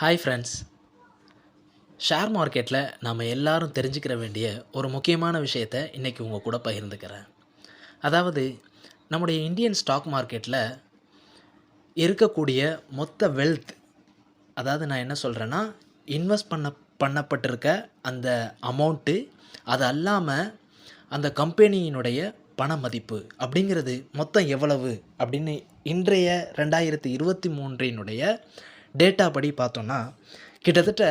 Hi friends. Share மார்க்கெட்டில் நம்ம எல்லாரும் தெரிஞ்சுக்கிற வேண்டிய ஒரு முக்கியமான விஷயத்தை இன்றைக்கி உங்கள் கூட பகிர்ந்துக்கிறேன். அதாவது நம்முடைய இந்தியன் ஸ்டாக் மார்க்கெட்டில் இருக்கக்கூடிய மொத்த வெல்த், அதாவது நான் என்ன சொல்கிறேன்னா, இன்வெஸ்ட் பண்ணப்பட்டிருக்க அந்த அமௌண்ட்டு, அது அல்லாமல் அந்த கம்பெனியினுடைய பண மதிப்பு அப்படிங்கிறது மொத்தம் எவ்வளவு அப்படின்னு இன்றைய 2023 டேட்டா படி பார்த்தோன்னா கிட்டத்தட்ட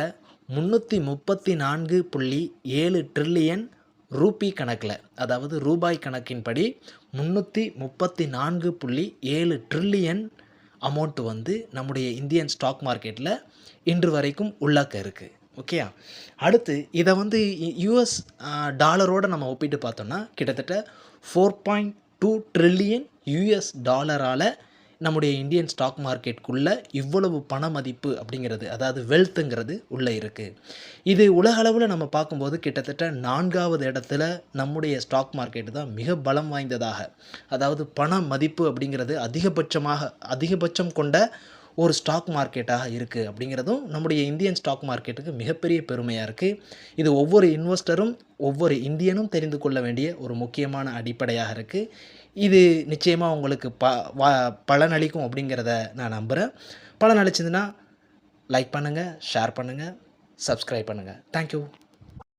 334.7 ட்ரில்லியன் ரூபி கணக்கில், அதாவது ரூபாய் கணக்கின்படி 334.7 ட்ரில்லியன் அமௌண்ட்டு வந்து நம்முடைய இந்தியன் ஸ்டாக் மார்க்கெட்டில் இன்று வரைக்கும் உள்ளாக்க இருக்குது. ஓகே, அடுத்து இதை வந்து யூஎஸ் டாலரோடு நம்ம ஒப்பிட்டு பார்த்தோன்னா கிட்டத்தட்ட 4.2 ட்ரில்லியன் யூஎஸ் டாலரால் நம்முடைய இந்தியன் ஸ்டாக் மார்க்கெட்டுக்குள்ளே இவ்வளவு பண மதிப்பு அப்படிங்கிறது, அதாவது வெல்த்துங்கிறது உள்ளே இருக்குது. இது உலக அளவில் நம்ம பார்க்கும்போது கிட்டத்தட்ட 4வது இடத்துல நம்முடைய ஸ்டாக் மார்க்கெட்டு தான் மிக பலம் வாய்ந்ததாக, அதாவது பண மதிப்பு அப்படிங்கிறது அதிகபட்சம் கொண்ட ஒரு ஸ்டாக் மார்க்கெட்டாக இருக்குது அப்படிங்கிறதும் நம்முடைய இந்தியன் ஸ்டாக் மார்க்கெட்டுக்கு மிகப்பெரிய பெருமையாக இருக்குது. இது ஒவ்வொரு இன்வெஸ்டரும் ஒவ்வொரு இந்தியனும் தெரிந்து கொள்ள வேண்டிய ஒரு முக்கியமான அடிப்படையாக இருக்குது. இது நிச்சயமாக உங்களுக்கு பலனளிக்கும் அப்படிங்கிறத நான் நம்புகிறேன். பலனளிச்சதுன்னா லைக் பண்ணுங்கள், ஷேர் பண்ணுங்கள், சப்ஸ்கிரைப் பண்ணுங்கள். தேங்க்யூ.